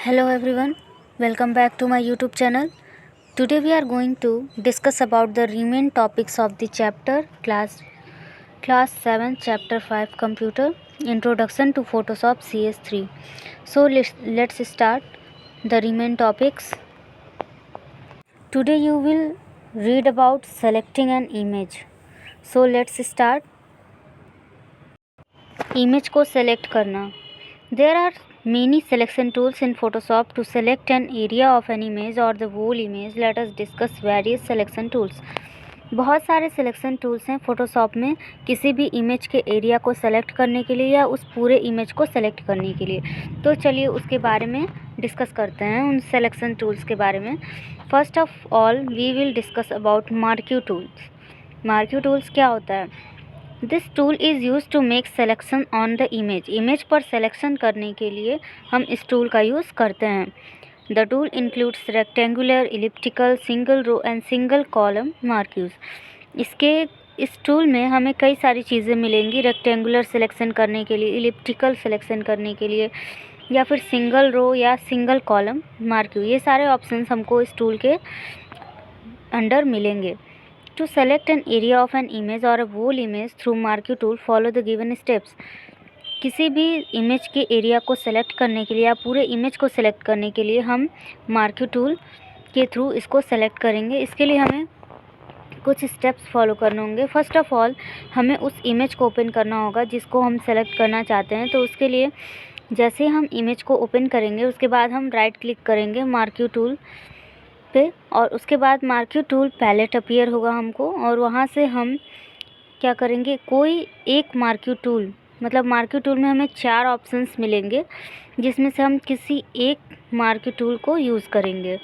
Hello everyone, welcome back to my YouTube channel. Today we are going to discuss about the remaining topics of the chapter class 7 chapter 5 computer introduction to Photoshop CS3. So let's start the remaining topics. Today you will read about selecting an image. So let's start. Image को select करना. There are many selection tools in Photoshop to select an area of an image or the whole image. Let us discuss various selection tools. बहुत सारे selection tools हैं Photoshop में किसी भी image के area को सेलेक्ट करने के लिए या उस पूरे इमेज को सेलेक्ट करने के लिए. तो चलिए उसके बारे में डिस्कस करते हैं उन सिलेक्शन टूल्स के बारे में. First of all we will discuss about marquee tools. Marquee tools क्या होता है? This tool is use to make selection on the image. Image पर सेलेक्शन करने के लिए हम इस टूल का यूज़ करते हैं. The tool includes rectangular, elliptical, single row and single column marquees. इस टूल में हमें कई सारी चीज़ें मिलेंगी. रेक्टेंगुलर सिलेक्शन करने के लिए, इलिप्टिकल सिलेक्शन करने के लिए, या फिर सिंगल रो या सिंगल कॉलम मार्क्यू. ये सारे ऑप्शंस हमको इस टूल के अंडर मिलेंगे. To select an area of an image or a whole image through Marquee tool, follow the given steps. किसी भी इमेज के एरिया को सेलेक्ट करने के लिए या पूरे इमेज को सेलेक्ट करने के लिए हम मार्क्यू टूल के थ्रू इसको सेलेक्ट करेंगे. इसके लिए हमें कुछ स्टेप्स फॉलो करने होंगे. फर्स्ट ऑफ ऑल हमें उस इमेज को ओपन करना होगा जिसको हम सेलेक्ट करना चाहते हैं. तो उसके लिए जैसे हम इमेज को ओपन करेंगे उसके बाद हम राइट क्लिक करेंगे मार्क्यू टूल पे और उसके बाद मार्क्यू टूल पैलेट अपीयर होगा हमको और वहाँ से हम क्या करेंगे, कोई एक मार्क्यू टूल, मतलब मार्क्यू टूल में हमें 4 ऑप्शंस मिलेंगे जिसमें से हम किसी एक मार्क्यू टूल को यूज़ करेंगे.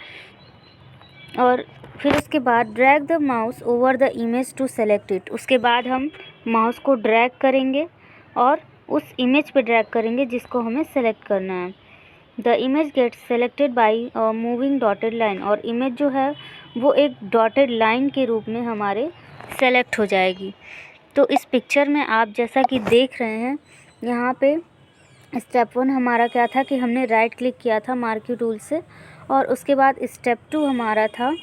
और फिर उसके बाद drag the mouse over the image to select it. उसके बाद हम माउस को ड्रैग करेंगे और उस इमेज पे ड्रैग करेंगे जिसको हमें सेलेक्ट करना है. The image gets selected by moving dotted line. और इमेज जो है वो एक डॉटेड लाइन के रूप में हमारे सेलेक्ट हो जाएगी. तो इस पिक्चर में आप जैसा कि देख रहे हैं यहाँ पे स्टेप 1 हमारा क्या था कि हमने राइट क्लिक किया था मार्क्यू टूल से और उसके बाद स्टेप 2 हमारा था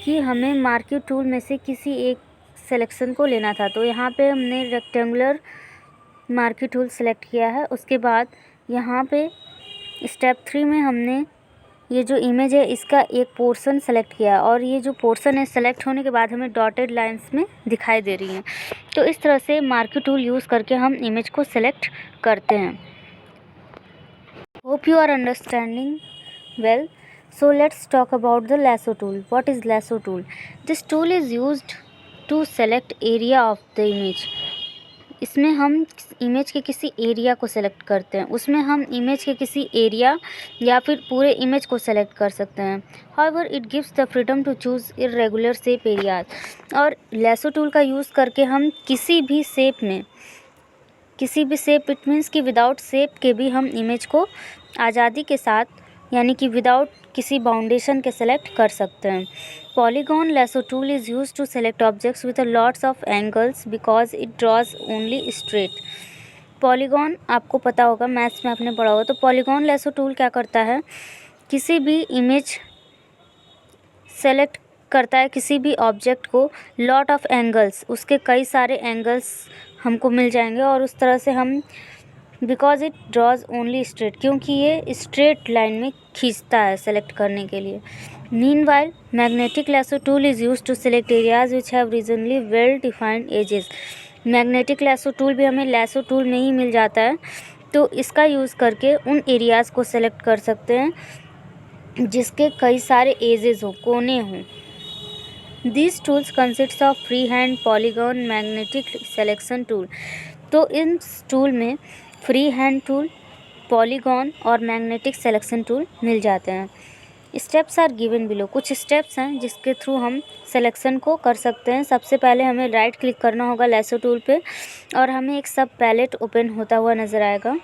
कि हमें मार्क्यू टूल में से किसी एक सिलेक्शन को लेना था. तो यहाँ पे हमने रेक्टेंगुलर मार्क्यू टूल सेलेक्ट किया है. उसके बाद यहाँ पे स्टेप 3 में हमने ये जो इमेज है इसका एक पोर्शन सेलेक्ट किया और ये जो पोर्शन है सेलेक्ट होने के बाद हमें डॉटेड लाइंस में दिखाई दे रही हैं. तो इस तरह से मार्क्यू टूल यूज़ करके हम इमेज को सेलेक्ट करते हैं. Hope you are understanding well. So let's talk about the lasso tool. What is lasso tool? This tool is used to select area of the image. इसमें हम image के किसी area को सेलेक्ट करते हैं. उसमें हम इमेज के किसी एरिया या फिर पूरे इमेज को सेलेक्ट कर सकते हैं. However it gives the freedom to choose irregular shape areas. और लैसो टूल का यूज़ करके हम किसी भी शेप इट मीन्स कि विदाउट शेप के भी हम इमेज को आज़ादी के साथ यानी कि विदाउट किसी बाउंडेशन के सेलेक्ट कर सकते हैं. Polygon lasso tool is used to select objects with a lots of angles because it draws only straight. Polygon आपको पता होगा, मैथ्स में आपने पढ़ा होगा. तो Polygon lasso tool क्या करता है, किसी भी इमेज सेलेक्ट करता है किसी भी ऑब्जेक्ट को लॉट ऑफ एंगल्स, उसके कई सारे एंगल्स हमको मिल जाएंगे और उस तरह से हम because it draws only straight, क्योंकि ये स्ट्रेट लाइन में खींचता है सेलेक्ट करने के लिए. Meanwhile, magnetic lasso tool is used to select areas which have reasonably well-defined edges. Magnetic lasso tool भी हमें lasso tool में ही मिल जाता है. तो इसका यूज़ करके उन एरियाज़ को सेलेक्ट कर सकते हैं जिसके कई सारे एजेस हो, कोने हों. These tools consists of freehand, polygon, magnetic selection tool. तो इन टूल में फ्री हैंड टूल, पॉलीगॉन और मैग्नेटिक सिलेक्शन टूल मिल जाते हैं. Steps are given below. कुछ स्टेप्स हैं जिसके थ्रू हम सिलेक्शन को कर सकते हैं. सबसे पहले हमें राइट क्लिक करना होगा लैसो टूल पे और हमें एक सब पैलेट ओपन होता हुआ नज़र आएगा.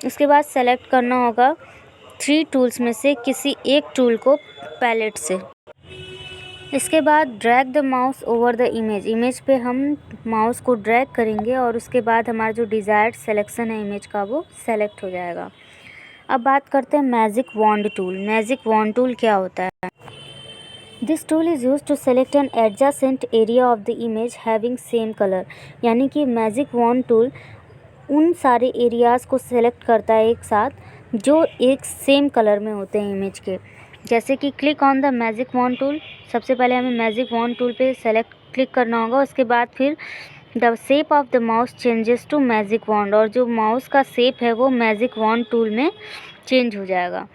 उसके बाद सेलेक्ट करना होगा 3 टूल्स में से किसी एक टूल को पैलेट से. इसके बाद drag the mouse over the image पे हम माउस को ड्रैग करेंगे और उसके बाद हमारा जो डिज़ायर्ड सिलेक्शन है इमेज का वो सेलेक्ट हो जाएगा. अब बात करते हैं magic wand tool. Magic wand tool क्या होता है? This tool is use to select an adjacent area of the image having same colour. यानी कि मैजिक वॉन्ड टूल उन सारे एरियाज़ को सेलेक्ट करता है एक साथ जो एक सेम कलर में होते हैं इमेज के। जैसे कि click on the magic wand tool, सबसे पहले हमें मैजिक वॉन्ड टूल पे क्लिक करना होगा। उसके बाद फिर the shape of the mouse changes to magic wand, और जो माउस का शेप है वो मैजिक वॉन्ड टूल में चेंज हो जाएगा।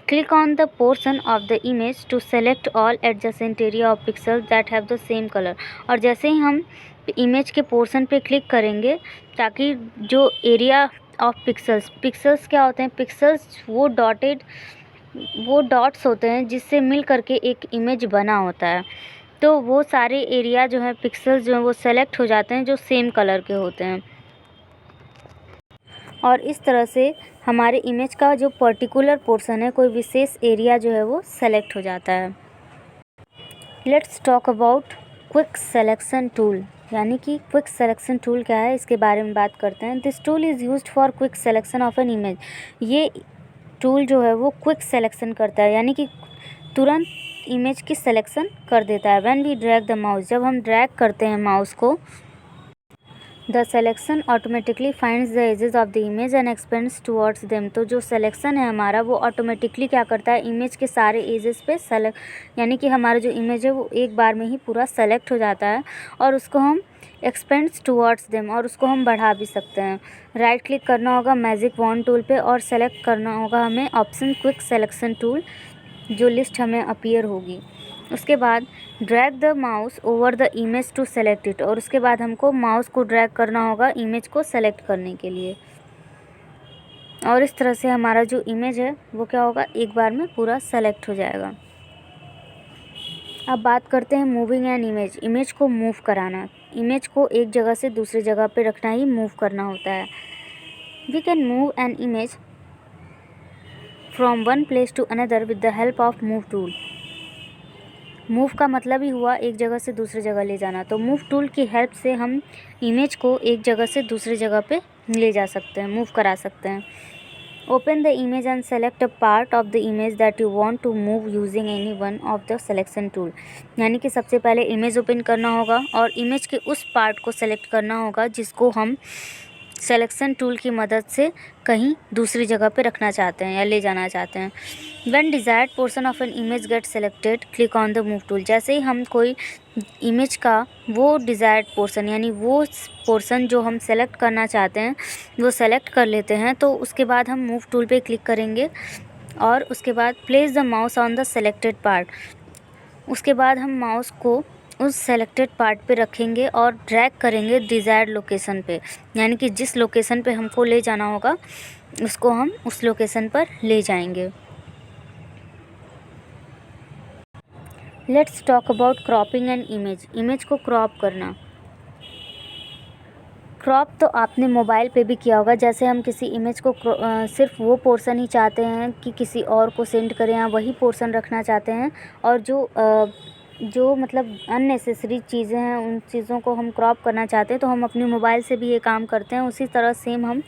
Click on the portion of the image to select all adjacent area of pixels that have the same colour. और जैसे ही हम इमेज के पोर्शन पे क्लिक करेंगे ताकि जो एरिया ऑफ पिक्सल्स क्या होते हैं? पिक्सल्स वो डॉट्स होते हैं जिससे मिल करके एक इमेज बना होता है। तो वो सारे एरिया जो है पिक्सल्स जो हैं वो सेलेक्ट हो जाते हैं जो सेम कलर के होते हैं, और इस तरह से हमारे इमेज का जो पर्टिकुलर पोर्शन है, कोई विशेष एरिया जो है वो सेलेक्ट हो जाता है। Let's talk about quick selection tool. यानी कि क्विक सिलेक्शन टूल क्या है, इसके बारे में बात करते हैं। This tool is used for quick selection of an image. ये टूल जो है वो क्विक सिलेक्शन करता है, यानी कि तुरंत इमेज की सिलेक्शन कर देता है। When we drag the mouse, जब हम ड्रैग करते हैं माउस को, the selection automatically finds the edges of the image and expands towards them. तो जो सिलेक्शन है हमारा वो ऑटोमेटिकली क्या करता है, इमेज के सारे एजेस पे यानी कि हमारा जो इमेज है वो एक बार में ही पूरा सेलेक्ट हो जाता है, और उसको हम एक्सपेंड्स टुवर्ड्स देम, और उसको हम बढ़ा भी सकते हैं। राइट क्लिक करना होगा मैजिक वॉन्ड टूल पे और सेलेक्ट करना होगा हमें ऑप्शन क्विक सिलेक्शन टूल, जो लिस्ट हमें अपीयर होगी। उसके बाद drag the mouse over the image to select it, और उसके बाद हमको माउस को ड्रैग करना होगा इमेज को सेलेक्ट करने के लिए, और इस तरह से हमारा जो इमेज है वो क्या होगा, एक बार में पूरा सेलेक्ट हो जाएगा। अब बात करते हैं मूविंग एन इमेज। इमेज को मूव कराना, इमेज को एक जगह से दूसरी जगह पे रखना ही मूव करना होता है। We can move an image from one place to another with the help of move tool. Move का मतलब ही हुआ एक जगह से दूसरी जगह ले जाना, तो मूव टूल की हेल्प से हम इमेज को एक जगह से दूसरी जगह पे ले जा सकते हैं, मूव करा सकते हैं। Open the image and select a part of the image that you want to move using any one of the selection tool. यानी कि सबसे पहले इमेज ओपन करना होगा और इमेज के उस पार्ट को सेलेक्ट करना होगा जिसको हम सिलेक्शन टूल की मदद से कहीं दूसरी जगह पे रखना चाहते हैं या ले जाना चाहते हैं। When desired portion of an image get selected, click on the move tool. जैसे ही हम कोई इमेज का वो डिज़ायर्ड पोर्शन, यानी वो पोर्शन जो हम सेलेक्ट करना चाहते हैं वो सेलेक्ट कर लेते हैं, तो उसके बाद हम मूव टूल पे क्लिक करेंगे और उसके बाद place the mouse on the selected part. उसके बाद हम माउस को उस सेलेक्टेड पार्ट पे रखेंगे और ड्रैग करेंगे डिज़ायर्ड लोकेशन पे, यानी कि जिस लोकेशन पे हमको ले जाना होगा उसको हम उस लोकेशन पर ले जाएंगे। Let's talk about cropping N image. Image को क्रॉप करना। क्रॉप तो आपने मोबाइल पे भी किया होगा। जैसे हम किसी इमेज को सिर्फ वो पोर्शन ही चाहते हैं कि किसी और को सेंड करें या वही पोर्शन रखना चाहते हैं, और जो मतलब अननेसेसरी चीज़ें हैं उन चीज़ों को हम क्रॉप करना चाहते हैं, तो हम अपने मोबाइल से भी ये काम करते हैं। उसी तरह सेम हम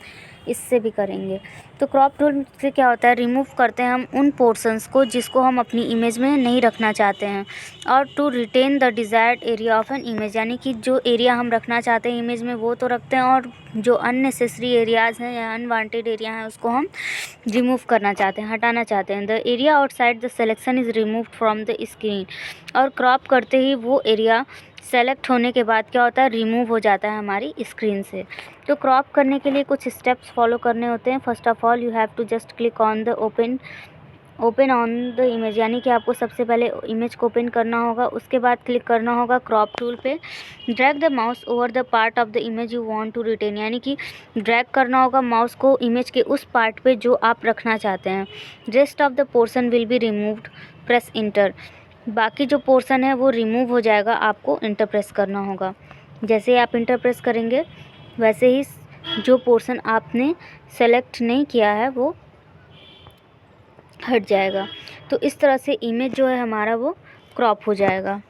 इससे भी करेंगे। तो क्रॉप टूल से क्या होता है, रिमूव करते हैं हम उन पोर्शंस को जिसको हम अपनी इमेज में नहीं रखना चाहते हैं, और to retain the desired area of an image, यानी कि जो एरिया हम रखना चाहते हैं इमेज में वो तो रखते हैं, और जो अननेसेसरी एरियाज़ हैं या अनवांटेड एरिया हैं उसको हम रिमूव करना चाहते हैं, हटाना चाहते हैं। The area outside the selection is removed from the screen. और क्रॉप करते ही वो एरिया सेलेक्ट होने के बाद क्या होता है, रिमूव हो जाता है हमारी स्क्रीन से। तो क्रॉप करने के लिए कुछ स्टेप्स फॉलो करने होते हैं। First of all you have to just click on the open on the image, यानी कि आपको सबसे पहले इमेज को ओपन करना होगा। उसके बाद क्लिक करना होगा क्रॉप टूल पे। Drag the mouse over the part of the image you want to retain, यानी कि ड्रैग करना होगा माउस को इमेज के उस पार्ट पे जो आप रखना चाहते हैं। Rest of the portion will be removed, press inter. बाकी जो पोर्शन है वो रिमूव हो जाएगा, आपको इंटर प्रेस करना होगा। जैसे आप इंटर प्रेस करेंगे वैसे ही जो पोर्शन आपने सेलेक्ट नहीं किया है वो हट जाएगा। तो इस तरह से इमेज जो है हमारा वो क्रॉप हो जाएगा।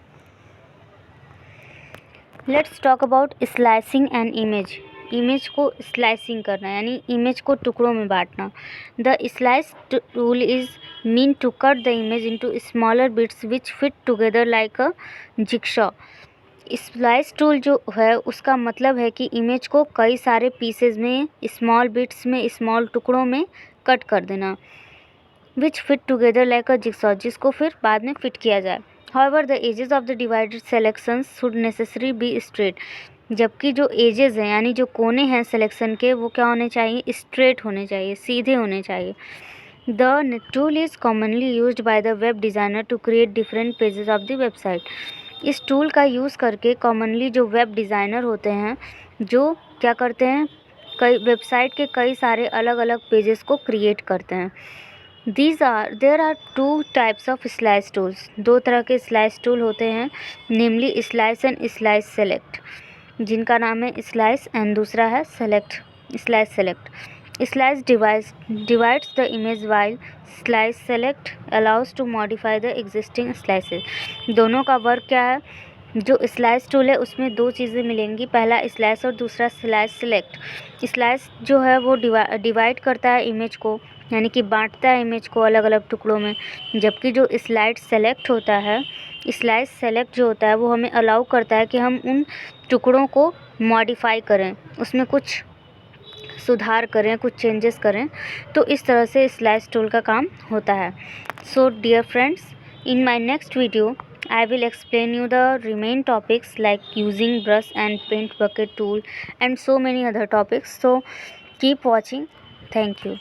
Let's talk about slicing an image. Image को स्लाइसिंग करना, यानी इमेज को टुकड़ों में बांटना। The slice tool is mean to cut the image into smaller bits which fit together like a jigsaw. Slice tool जो है उसका मतलब है कि इमेज को कई सारे पीसेज में, स्मॉल बिट्स में, स्मॉल टुकड़ों में कट कर देना। Which fit together like a jigsaw, जिसको फिर बाद में फिट किया जाए। However the edges of the divided selections should necessary be straight, जबकि जो एजेस हैं यानी जो कोने हैं सिलेक्शन के वो क्या होने चाहिए, स्ट्रेट होने चाहिए, सीधे होने चाहिए। The tool is commonly used by the web designer to create different pages of the website. इस टूल का यूज़ करके कॉमनली जो वेब डिज़ाइनर होते हैं जो क्या करते हैं, कई वेबसाइट के कई सारे अलग अलग पेजेस को क्रिएट करते हैं। There are two types of slice tools, दो तरह के स्लाइस टूल होते हैं, namely slice and slice select, जिनका नाम है स्लाइस एंड दूसरा है select, slice select. Slice divides the image while slice select allows to modify the existing slices। दोनों का वर्क क्या है, जो स्लाइस टूल है उसमें दो चीज़ें मिलेंगी, पहला स्लाइस और दूसरा स्लाइस सेलेक्ट। स्लाइस जो है वो डिवाइड करता है इमेज को, यानी कि बांटता है इमेज को अलग अलग टुकड़ों में, जबकि जो स्लाइस सेलेक्ट होता है, स्लाइस सेलेक्ट जो होता है वो हमें अलाउ करता है कि हम उन टुकड़ों को मॉडिफाई करें, उसमें कुछ सुधार करें, कुछ चेंजेस करें। तो इस तरह से स्लाइस टूल का काम होता है। So dear friends, in my next video I will explain you the remain topics like using brush and paint bucket tool and so many other topics. So keep watching. Thank you.